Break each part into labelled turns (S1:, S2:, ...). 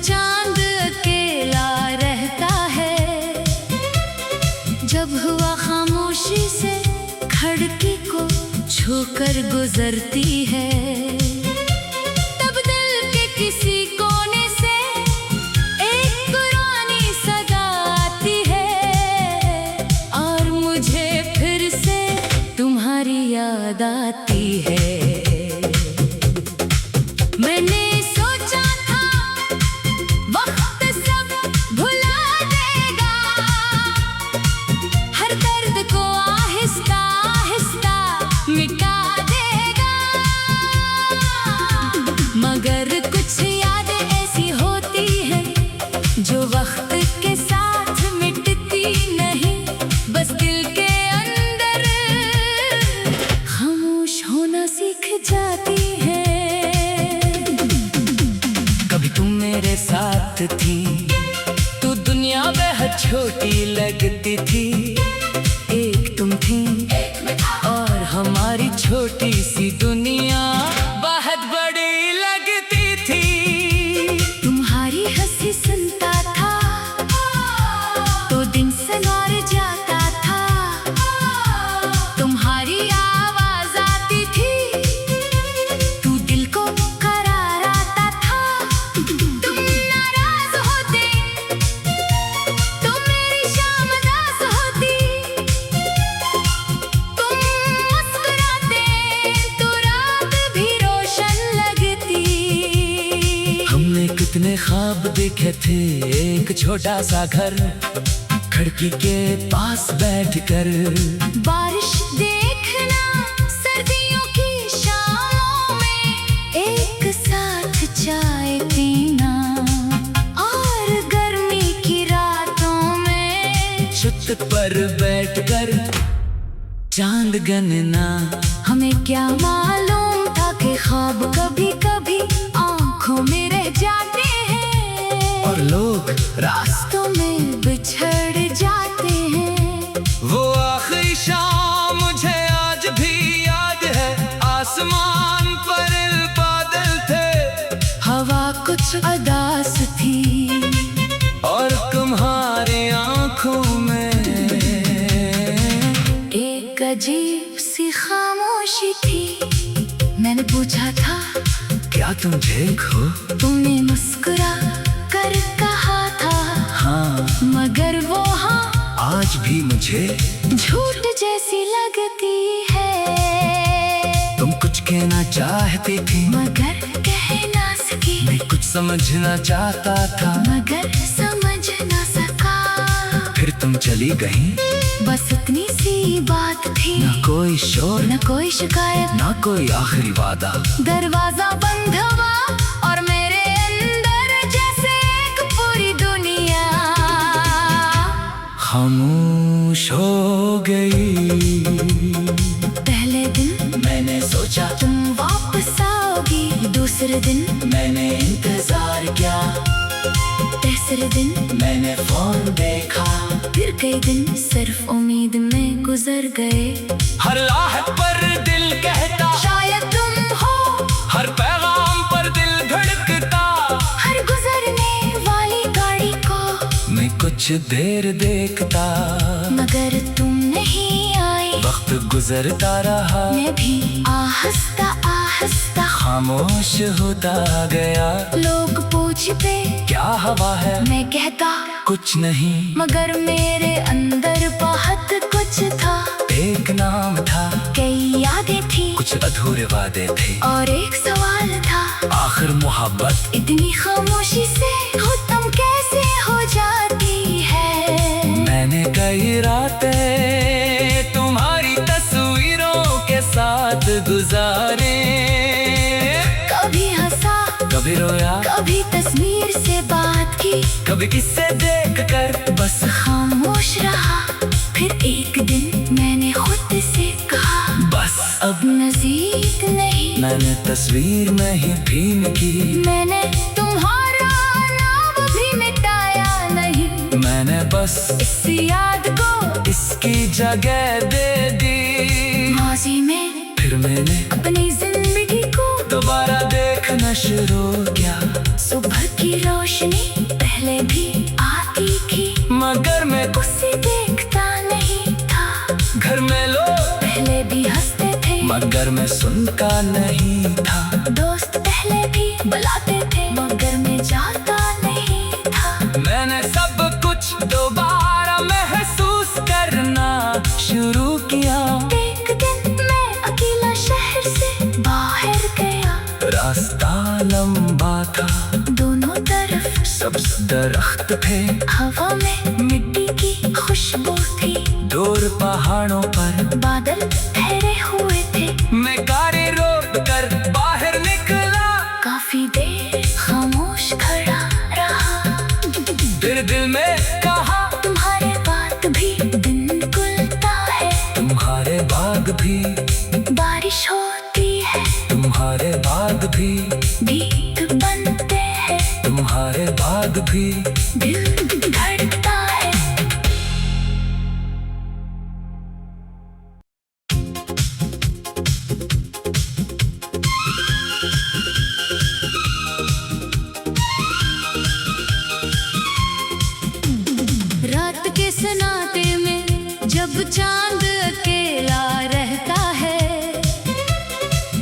S1: चांद अकेला रहता है। जब हुआ खामोशी से खिड़की को छूकर गुजरती है, तब दिल के किसी कोने से एक पुरानी सदा आती है और मुझे फिर से तुम्हारी याद आती है। मैंने सोचा था वक्त सब भुला देगा, हर दर्द को आहिस्ता आहिस्ता मिटा देगा, मगर कुछ यादें ऐसी होती हैं जो वक्त के साथ मिटती नहीं, बस दिल के अंदर खामोश होना सीख जाती है। कभी तुम मेरे साथ थी तो दुनिया बेहद छोटी लगती थी। एक तुम थी और हमारी छोटी सी दुनिया बहुत बड़ी लगती थी। तुम्हारी हंसी सुनता था तो दिन सनौर जाता था, तुम्हारी आवाज आती थी तू दिल को करार आता था। तुम नाराज होते तो मेरी शाम उदास होती, तुम मुस्कुराते तो रात भी रोशन लगती। हमने कितने ख्वाब देखे थे, एक छोटा सा घर खिड़की के पास बैठकर, बारिश देखना सर्दियों की शामों में, एक साथ चाय पीना और गर्मी की रातों में छत पर बैठकर चांद गिनना। हमें क्या मालूम था कि ख्वाब कभी कभी आंखों में रह जाते हैं और लोग रास्तों में बिछड़ जाते हैं। वो आखिरी शाम मुझे आज भी याद है, आसमान पर बादल थे, हवा कुछ उदास थी और तुम्हारी आंखों में एक अजीब सी खामोशी थी। मैंने पूछा था क्या तुम ठीक हो? तुमने मुस्कुरा कर कहा था हाँ, मगर वो हाँ आज भी मुझे झूठ जैसी लगती है। तुम कुछ कहना चाहती थी मगर कह ना सकी, मैं कुछ समझना चाहता था मगर समझ ना सका। फिर तुम चली गई, बस इतनी सी बात थी, ना कोई शोर ना कोई शिकायत ना कोई आखिरी वादा। दरवाजा बंद हुआ और मेरे अंदर जैसे एक पूरी दुनिया खामोश हो गई। पहले दिन मैंने सोचा तुम वापस आओगी, दूसरे दिन मैंने इंतजार किया, तीसरे दिन मैंने फोन देखा, फिर कई दिन सिर्फ उम्मीद में गुजर गए। हर राह पर दिल कहता शायद तुम हो, हर पैगाम पर दिल धड़कता, हर गुजरने वाली गाड़ी को मैं कुछ देर देखता, मगर तुम नहीं आई। वक्त गुजरता रहा, मैं भी आहिस्ता आहिस्ता खामोश होता गया। लोग पूछते क्या हवा है, मैं कहता कुछ नहीं, मगर मेरे अंदर बहुत कुछ था। एक नाम था, कई यादें थी, कुछ अधूरे वादे थे और एक सवाल था, आखिर मोहब्बत इतनी खामोशी से खत्म कैसे हो जाती है। मैंने कई रातें तुम्हारी तस्वीरों के साथ गुजारे, कभी हंसा कभी रोया, कभी तस्वीर से बात की, कभी किससे देखकर बस खामोश रहा। फिर एक दिन मैंने खुद से कहा बस अब नजदीक नहीं, मैंने तस्वीर में ही भीम की, मैंने तुम्हारा नाम भी मिटाया नहीं, मैंने बस इस याद को इसकी जगह दे दी। माजी में फिर मैंने अपनी जिंदगी को दोबारा देखना शुरू किया। सुबह की रोशनी पहले भी आती थी,
S2: मगर मैं
S1: उसे देखता नहीं था।
S2: घर में लोग
S1: पहले भी हंसते थे,
S2: मगर मैं सुनता नहीं था।
S1: दोस्त पहले भी बुलाते थे, मगर मैं जाता नहीं था।
S2: मैंने सब कुछ दोबारा महसूस करना शुरू किया।
S1: एक दिन मैं अकेला शहर से बाहर गया।
S2: रास्ता लंबा था,
S1: दोनों तरफ
S2: सब्ज दरख्त थे,
S1: हवा में मिट्टी की खुशबू थी।
S2: दूर पहाड़ों पर
S1: बादल ठहरे हुए थे।
S2: मैं गाड़ी रोक कर बाहर निकला।
S1: काफी देर खामोश खड़ा रहा,
S2: फिर दिल में कहा,
S1: तुम्हारे बाद भी दिन खुलता है,
S2: तुम्हारे बाद भी,
S1: बारिश होती है,
S2: तुम्हारे बाद भी,
S1: गीत बनते हैं,
S2: तुम्हारे बाद भी।
S1: दिल धड़कता है। रात के सन्नाटे में जब चांद अकेला रहता है,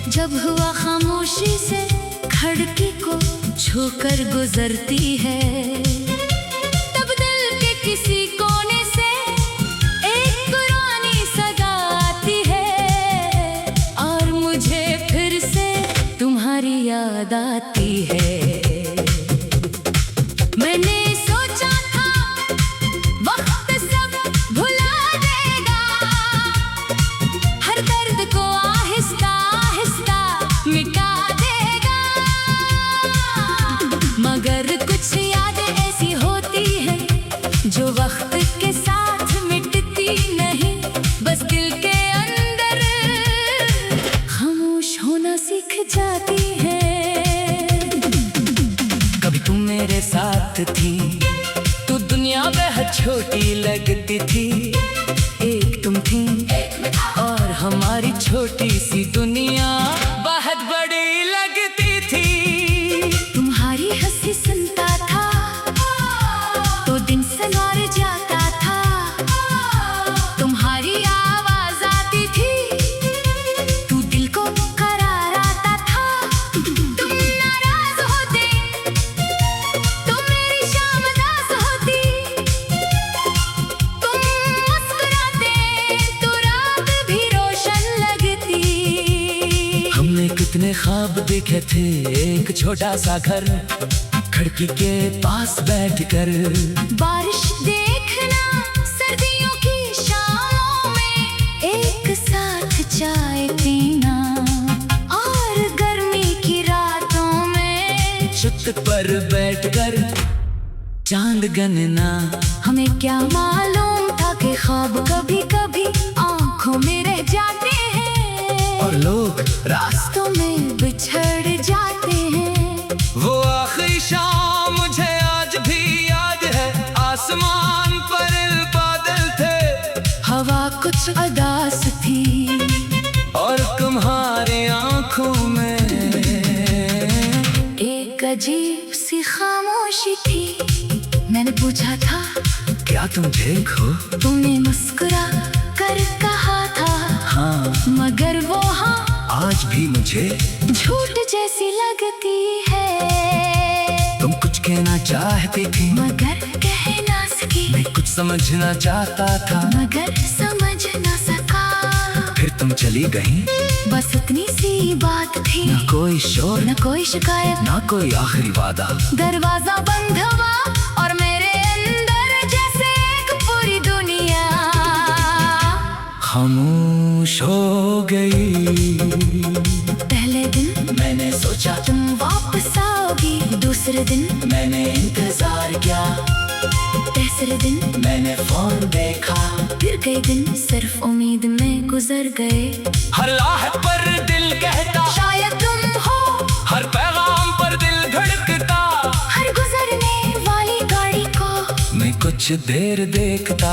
S1: जब हुआ खामोशी से खिड़की को छूकर गुजरती है, तब दिल के किसी कोने से एक पुरानी सदा आती है, और मुझे फिर से तुम्हारी याद आती है। मैंने सोचा था वक्त सब भुला देगा, हर दर्द को आहिस्ता आहिस्ता मिटा देगा, मगर कुछ यादें ऐसी होती हैं जो वक्त के साथ मिटती नहीं, बस दिल के अंदर खामोश होना सीख जाती है।
S2: कभी तुम मेरे साथ थी तो दुनिया बेहद छोटी लगती थी। एक तुम थी और हमारी छोटी सी दुनिया बहुत बड़ी लगती थी।
S1: तुम्हारी हंसी सुनता था तो दिन संवार जाता था, तुम्हारी आवाज आती थी तू दिल को करार आता था। तुम नाराज होते तो मेरी शाम उदास होती, तुम मुस्कुराते तो रात भी रोशन लगती।
S2: हमने कितने ख्वाब देखे थे, एक छोटा सा घर, खिड़की के पास बैठकर
S1: बारिश देखना सर्दियों की शामों में, एक साथ चाय पीना, और गर्मी की रातों में
S2: छत पर बैठकर चांद गनना।
S1: हमें क्या मालूम था कि ख्वाब कभी कभी आंखों में रह जाते हैं,
S2: और लोग
S1: रास्तों में बिछड़ जाते हैं।
S2: वो आखिरी शाम मुझे आज भी याद है, आसमान पर बादल थे,
S1: हवा कुछ उदास थी
S2: और तुम्हारी आंखों में
S1: एक अजीब सी खामोशी थी। मैंने पूछा था
S2: क्या तुम ठीक हो?
S1: तुमने मुस्कुरा कर कहा था
S2: हाँ,
S1: मगर वो हाँ
S2: आज भी मुझे
S1: झूठ जैसी लगती है।
S2: तुम कुछ कहना चाहती थी,
S1: मगर कह ना सकी,
S2: मैं कुछ समझना चाहता था,
S1: मगर समझ ना सका।
S2: फिर तुम चली गई,
S1: बस इतनी सी बात थी,
S2: ना कोई शोर,
S1: न कोई शिकायत,
S2: ना कोई आखिरी वादा।
S1: दरवाजा बंद हुआ और मेरे अंदर जैसे एक पूरी दुनिया
S2: खामोश हो गई।
S1: पहले दिन
S2: मैंने सोचा
S1: तुम वापस आओगी, दूसरे दिन
S2: मैंने इंतजार किया,
S1: तीसरे दिन
S2: मैंने फोन देखा,
S1: फिर कई दिन सिर्फ उम्मीद में गुजर गए।
S2: हर राह पर दिल कहता
S1: शायद तुम हो,
S2: हर पैगाम पर दिल धड़कता,
S1: हर गुजरने वाली गाड़ी को
S2: मैं कुछ देर देखता,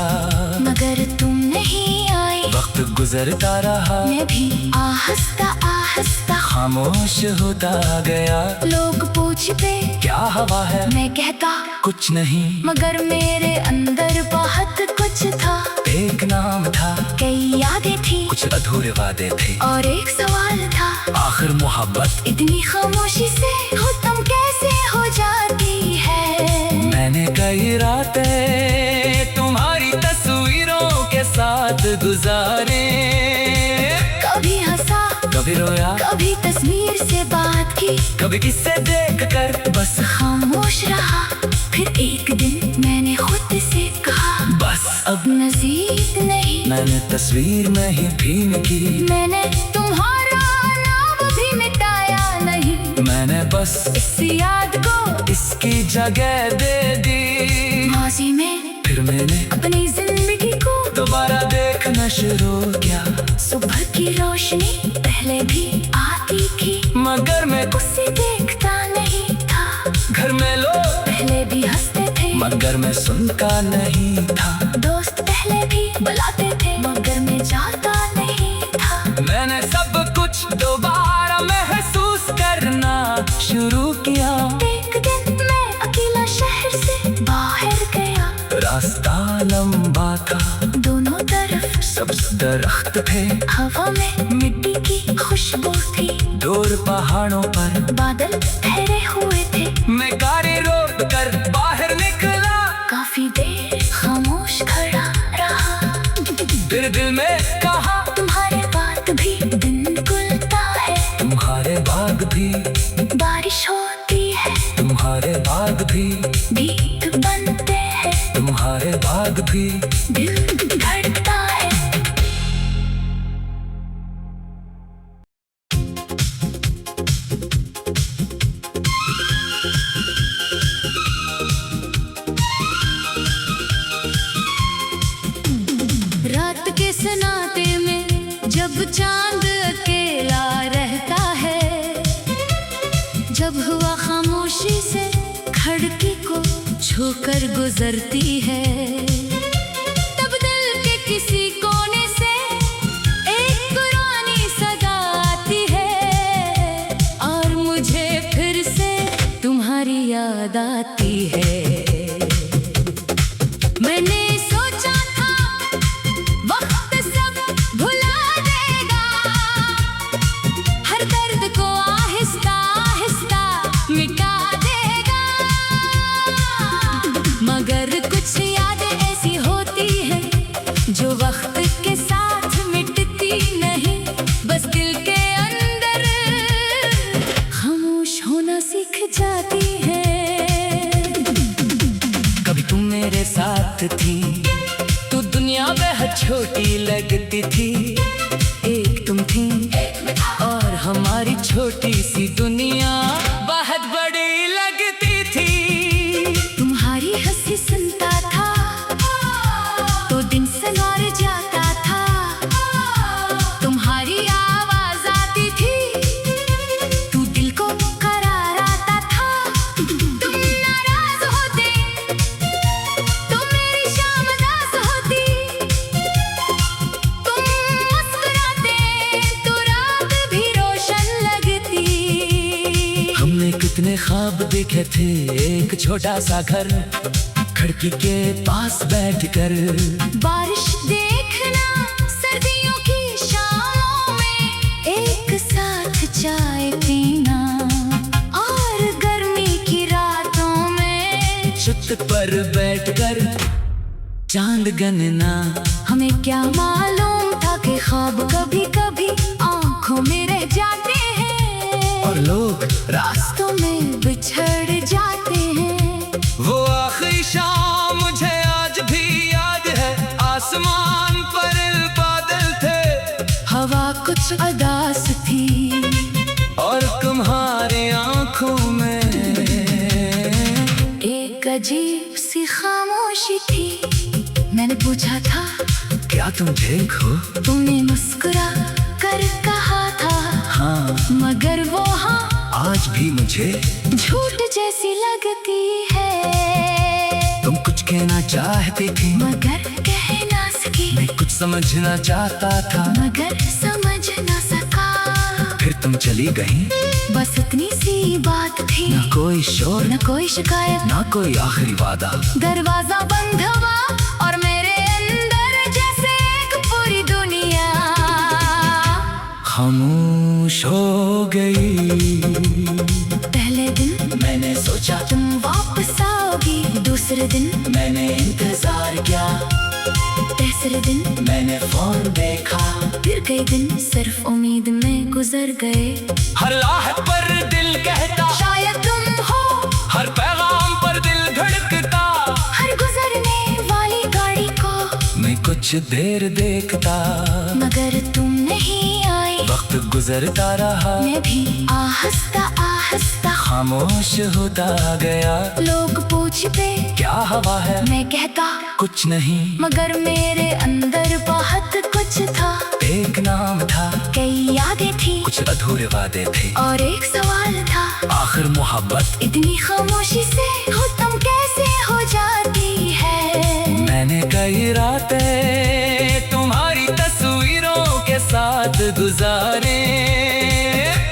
S1: मगर तुम नहीं आई।
S2: वक्त गुजरता रहा,
S1: मैं भी आहिस्ता आहिस्ता
S2: खामोश होता गया।
S1: लोग पूछते
S2: क्या हवा है,
S1: मैं कहता
S2: कुछ नहीं,
S1: मगर मेरे अंदर बहुत कुछ था।
S2: एक नाम था,
S1: कई यादें थी,
S2: कुछ अधूरे वादे थे,
S1: और एक सवाल था,
S2: आखिर मोहब्बत
S1: इतनी खामोशी से खत्म कैसे हो जाती है।
S2: मैंने कई रातें तुम्हारी तस्वीरों के साथ गुजारे,
S1: कभी हंसा,
S2: कभी रोया,
S1: कभी तस्वीर से बात की,
S2: कभी किससे देखकर बस
S1: खामोश रहा। फिर एक दिन मैंने खुद से कहा,
S2: बस अब
S1: नजीक नहीं।
S2: मैंने तस्वीर नहीं भीम की,
S1: मैंने तुम्हारा नाम भी मिटाया नहीं।
S2: मैंने बस
S1: इस याद को
S2: इसकी जगह दे दी।
S1: माजी में
S2: फिर मैंने
S1: अपनी जिंदगी को
S2: दोबारा देखना शुरू किया।
S1: सुबह की रोशनी पहले भी आती थी,
S2: मगर मैं
S1: उसे देखता नहीं था।
S2: घर में लोग
S1: पहले भी हंसते थे,
S2: मगर मैं सुनता नहीं था।
S1: दोस्त पहले भी बुलाते थे, मगर मैं जाता नहीं था।
S2: मैंने सब कुछ दोबारा महसूस करना शुरू किया।
S1: एक दिन मैं अकेला शहर से बाहर गया,
S2: रास्ता लंबा था,
S1: दोनों तरफ
S2: सब्ज दरख्त थे,
S1: हवा में मिट्टी की खुशबू थी,
S2: दूर पहाड़ों पर
S1: बादल ठहरे हुए थे।
S2: मैं गाड़ी रोक कर बाहर निकला,
S1: काफी देर खामोश खड़ा रहा।
S2: फिर दिल में कहा,
S1: तुम्हारे बाद भी दिन खुलता है,
S2: तुम्हारे बाद भी
S1: बारिश होती है,
S2: तुम्हारे बाद भी
S1: गीत बनते हैं,
S2: तुम्हारे बाद भी
S1: दिल धड़कता है। रात के सन्नाटे में जब चांद अकेला रहता है, जब हवा खामोशी से खिड़की को छूकर गुजरती है, तब दिल के किसी कोने से एक पुरानी सदा आती है, और मुझे फिर से तुम्हारी याद आती है। मैंने सोचा था वक्त सब भुला देगा, हर दर्द को आहिस्ता आहिस्ता मिटा देगा, मगर कुछ यादें ऐसी होती हैं जो वक्त के साथ मिटती नहीं, बस दिल के अंदर खामोश होना सीख जाती है।
S2: कभी तुम मेरे साथ थी तो दुनिया बेहद छोटी लगती थी। एक तुम थी और हमारी छोटी सी दुनिया बहुत बड़ी लगती थी।
S1: तुम्हारी हंसी सुनता था तो दिन संवार जाता था, तुम्हारी आवाज आती थी तू दिल को करार आता था। तुम नाराज होते तो मेरी शाम उदास होती, तुम मुस्कुराते तो रात भी रोशन लगती।
S2: हमने कितने ख्वाब देखे थे, एक छोटा सा घर खिड़की के पास बैठकर,
S1: बारिश देखना सर्दियों की शामों में, एक साथ चाय पीना, और गर्मी की रातों में
S2: छत पर बैठकर चांद गनना।
S1: हमें क्या मालूम था कि ख्वाब कभी कभी आंखों में रह जाते हैं,
S2: और लोग
S1: रास्तों में बिछड़ जाते हैं।
S2: वो आखिरी शाम मुझे आज भी याद है, आसमान पर बादल थे,
S1: हवा कुछ उदास थी
S2: और तुम्हारी आंखों में
S1: एक अजीब सी खामोशी थी। मैंने पूछा था
S2: क्या तुम ठीक हो?
S1: तुमने मुस्कुरा कर कहा था
S2: हाँ,
S1: मगर वो हाँ
S2: आज भी मुझे
S1: झूठ जैसी लगती है।
S2: तुम कुछ कहना चाहती थी,
S1: मगर कह ना सकी। की।
S2: मैं कुछ समझना चाहता था
S1: मगर समझ न सका।
S2: फिर तुम चली गई।
S1: बस इतनी सी बात थी।
S2: न कोई शोर
S1: न कोई शिकायत।
S2: न कोई आखिरी वादा।
S1: दरवाजा बंद हुआ और मेरे अंदर जैसे एक पूरी दुनिया
S2: खामोश हो गई।
S1: पहले दिन
S2: मैंने सोचा
S1: तुम वापस आओगी। दूसरे दिन
S2: मैंने इंतजार किया।
S1: तीसरे दिन
S2: मैंने फोन देखा।
S1: फिर कई दिन सिर्फ उम्मीद में गुजर गए।
S2: हर आहट पर दिल कहता
S1: शायद तुम हो।
S2: हर पैगाम पर दिल धड़कता।
S1: हर गुजरने वाली गाड़ी को
S2: मैं कुछ देर देखता
S1: मगर तुम नहीं आई।
S2: वक्त गुजरता रहा।
S1: मैं भी आहिस्ता आहिस्ता
S2: खामोश होता गया।
S1: लोग पूछते
S2: क्या हवा है?
S1: मैं कहता
S2: कुछ नहीं।
S1: मगर मेरे अंदर बहुत कुछ था।
S2: एक नाम था,
S1: कई यादें थी,
S2: कुछ अधूरे वादे थे,
S1: और एक सवाल था,
S2: आखिर मोहब्बत
S1: इतनी खामोशी से हो तुम कैसे हो जाती है।
S2: मैंने कई रातें तुम्हारी तस्वीरों के साथ गुजारे।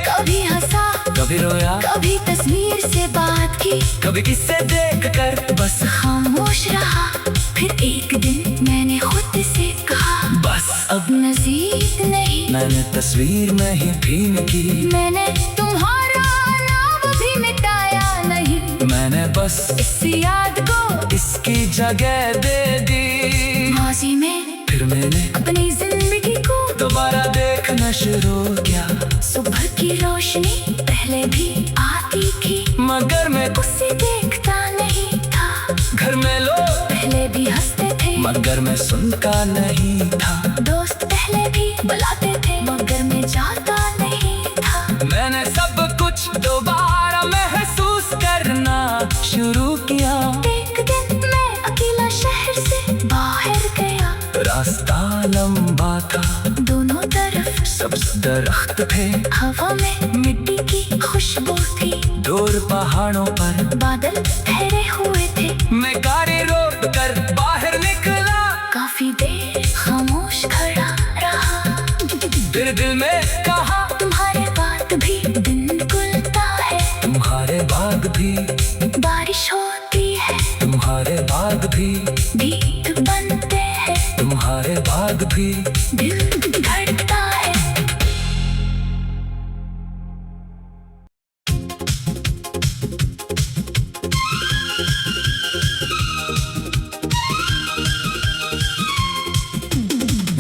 S1: कभी हंसा,
S2: कभी रोया,
S1: कभी तस्वीर से बात की,
S2: कभी किससे देख कर बस
S1: खामोश रहा। फिर एक दिन मैंने खुद से कहा
S2: बस अब
S1: नजीक नहीं।
S2: मैंने तस्वीर नहीं भीन की।
S1: मैंने तुम्हारा नाम भी मिटाया नहीं।
S2: मैंने बस
S1: इस याद को
S2: इसकी जगह दे दी।
S1: माजी में
S2: फिर मैंने
S1: अपनी जिंदगी को
S2: दोबारा देखना शुरू किया।
S1: सुबह की रोशनी पहले भी आती थी
S2: मगर मैं
S1: उसे देखता नहीं था।
S2: घर में लोग
S1: पहले भी हंसते थे
S2: मगर मैं सुनता नहीं था।
S1: दोस्त पहले भी बुलाते थे मगर मैं जाता नहीं था।
S2: मैंने सब कुछ दोबारा महसूस करना शुरू किया।
S1: एक दिन मैं अकेला शहर से बाहर गया।
S2: रास्ता लंबा था,
S1: दोनों तरफ
S2: सब्ज दरख्त थे,
S1: हवा में मिट्टी की खुशबू थी।
S2: दूर पहाड़ों पर
S1: बादल ठहरे हुए थे।
S2: मैं गाड़ी रोक कर बाहर निकला।
S1: काफी देर खामोश खड़ा रहा।
S2: फिर दिल में कहा
S1: तुम्हारे बाद भी दिन खुलता है।
S2: तुम्हारे बाद भी
S1: बारिश होती है।
S2: तुम्हारे बाद भी
S1: गीत बनते हैं।
S2: तुम्हारे बाद भी
S1: दिल धड़कता है।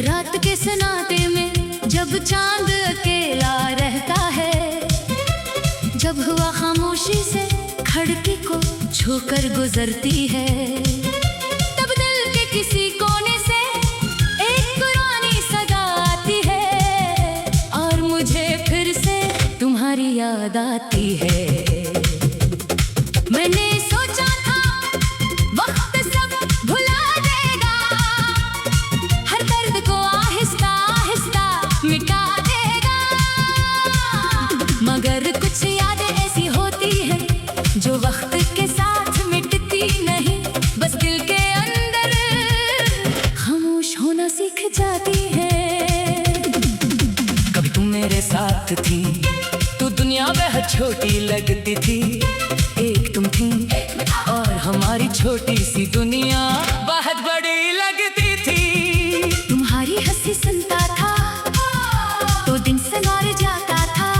S1: रात के सन्नाटे में जब चांद अकेला रहता है, जब हवा खामोशी से खिड़की को छूकर गुजरती है, तब दिल के किसी कोने से एक पुरानी सदा आती है और मुझे फिर से तुम्हारी याद आती है। मैंने सोचा था वक्त सब भुला देगा, हर दर्द को आहिस्ता आहिस्ता मिटा देगा, मगर कुछ यादें ऐसी होती हैं जो वक्त के साथ मिटती नहीं, बस दिल के अंदर खामोश होना सीख जाती है।
S2: कभी तुम मेरे साथ थी तो दुनिया बेहद छोटी लगती थी। एक तुम थी और हमारी छोटी सी दुनिया बहुत बड़ी लगती थी।
S1: तुम्हारी हंसी सुनता था तो दिन संवार जाता था।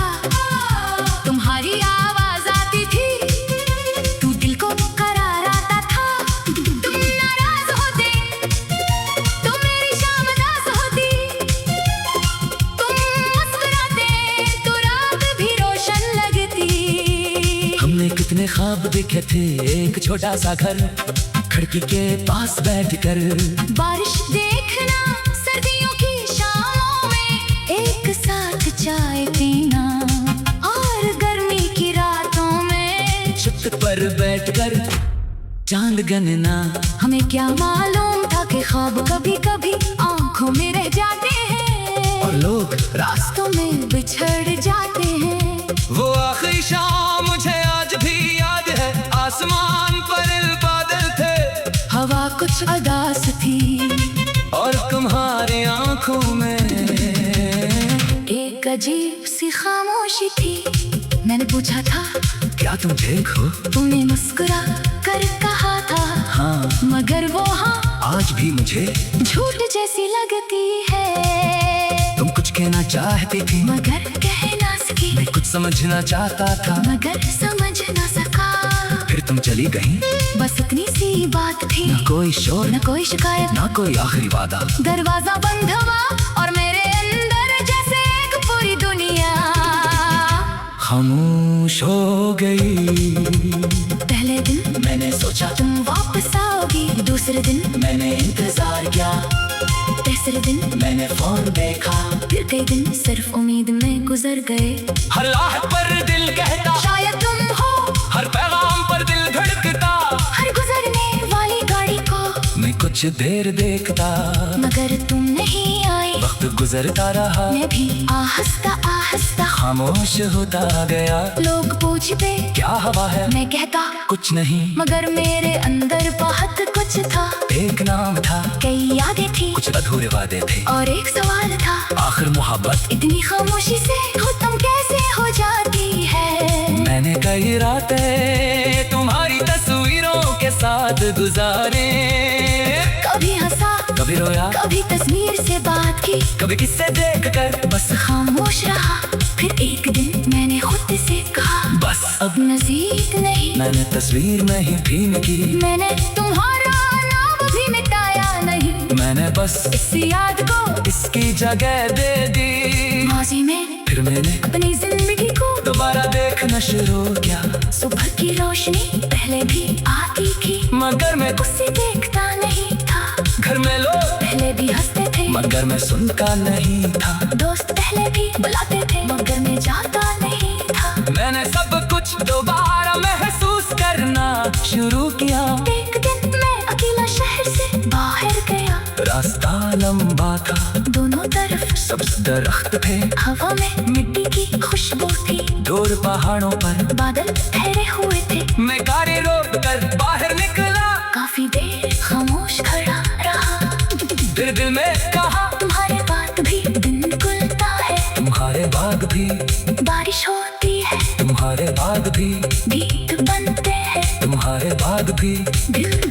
S1: तुम्हारी आवाज आती थी तू दिल को करार आता था। तुम नाराज होते तो मेरी शाम उदास होती। तुम मुस्कुराते तो रात भी रोशन लगती।
S2: हमने कितने ख्वाब देखे थे, एक छोटा सा घर, खिड़की के पास बैठकर
S1: बारिश देखना, सर्दियों की शामों में एक साथ चाय पीना, और गर्मी की रातों में
S2: छत पर बैठकर चांद गनना।
S1: हमें क्या मालूम था कि ख्वाब कभी कभी आंखों में रह जाते हैं
S2: और लोग
S1: रास्तों में बिछड़ जाते हैं।
S2: वो आखिरी शाम मुझे आज भी याद है, आसमान पर बादल थे,
S1: हवा कुछ उदास थी
S2: और तुम
S1: खामोशी थी। मैंने पूछा था
S2: क्या तुम ठीक हो?
S1: तूने मुस्कुरा कर कहा था
S2: हाँ,
S1: मगर वो हाँ
S2: आज भी मुझे
S1: झूठ जैसी लगती है।
S2: तुम कुछ कहना चाहती थी,
S1: मगर कह ना सकी,
S2: मैं कुछ समझना चाहता था,
S1: मगर समझ ना सका।
S2: फिर तुम चली गई।
S1: बस इतनी सी बात थी,
S2: ना कोई शोर,
S1: न कोई शिकायत,
S2: ना कोई आखिरी वादा।
S1: दरवाजा बंद हुआ और मेरे अंदर जैसे एक पूरी दुनिया
S2: खामोश हो गई।
S1: पहले दिन
S2: मैंने सोचा
S1: तुम वापस आओगी, दूसरे दिन
S2: मैंने इंतजार किया,
S1: तीसरे दिन
S2: मैंने फोन देखा,
S1: फिर कई दिन सिर्फ उम्मीद में गुजर गए।
S2: हर राह पर दिल कहता
S1: शायद तुम हो,
S2: हर पैगाम पर दिल धड़कता,
S1: हर गुजरने वाली गाड़ी को
S2: मैं कुछ देर देखता,
S1: मगर तुम नहीं आई।
S2: वक्त गुजरता रहा,
S1: मैं भी आहिस्ता आहिस्ता
S2: खामोश होता गया।
S1: लोग पूछते
S2: क्या हवा है,
S1: मैं कहता
S2: कुछ नहीं,
S1: मगर मेरे अंदर बहुत कुछ था।
S2: एक नाम था,
S1: कई यादें थी
S2: कुछ अधूरे वादे थे,
S1: और एक सवाल था,
S2: आखिर मोहब्बत
S1: इतनी खामोशी से खत्म कैसे हो जाती है।
S2: मैंने कई रातें तुम्हारी तस्वीरों के साथ गुजारे,
S1: कभी हंसा,
S2: कभी रोया,
S1: कभी तस्वीर से बात की,
S2: कभी किस्से देखकर बस
S1: खामोश रहा। फिर एक दिन मैंने खुद से कहा
S2: बस
S1: अब नजदीक नहीं।
S2: मैंने तस्वीर नहीं भीन की,
S1: मैंने तुम्हारा नाम भी मिटाया नहीं,
S2: मैंने बस
S1: इस याद को
S2: इसकी जगह दे दी।
S1: माजी में
S2: फिर मैंने
S1: अपनी जिंदगी को
S2: दोबारा देखना शुरू किया।
S1: सुबह की रोशनी पहले भी आती थी,
S2: मगर मैं
S1: उसे देखता नहीं था।
S2: घर में लोग
S1: पहले भी हंसते थे,
S2: मगर मैं सुनता नहीं था।
S1: दोस्त पहले भी बुलाते थे, मगर मैं जाता नहीं था।
S2: मैंने सब कुछ दोबारा महसूस करना शुरू किया।
S1: एक दिन मैं अकेला शहर से बाहर गया,
S2: रास्ता लंबा था,
S1: दोनों तरफ
S2: सब्ज दरख्त थे,
S1: हवा में मिट्टी की खुशबू थी,
S2: दूर पहाड़ों पर
S1: बादल ठहरे हुए थे।
S2: मैं गाड़ी रोक कर बाहर निकला,
S1: काफी देर खामोश खड़ा रहा,
S2: फिर दिल में कहा
S1: तुम्हारे बात भी दिन खुलता है,
S2: तुम्हारे बाग भी
S1: बारिश होती है,
S2: तुम्हारे बाग भी
S1: गीत बनते हैं,
S2: तुम्हारे बाग भी
S1: दिल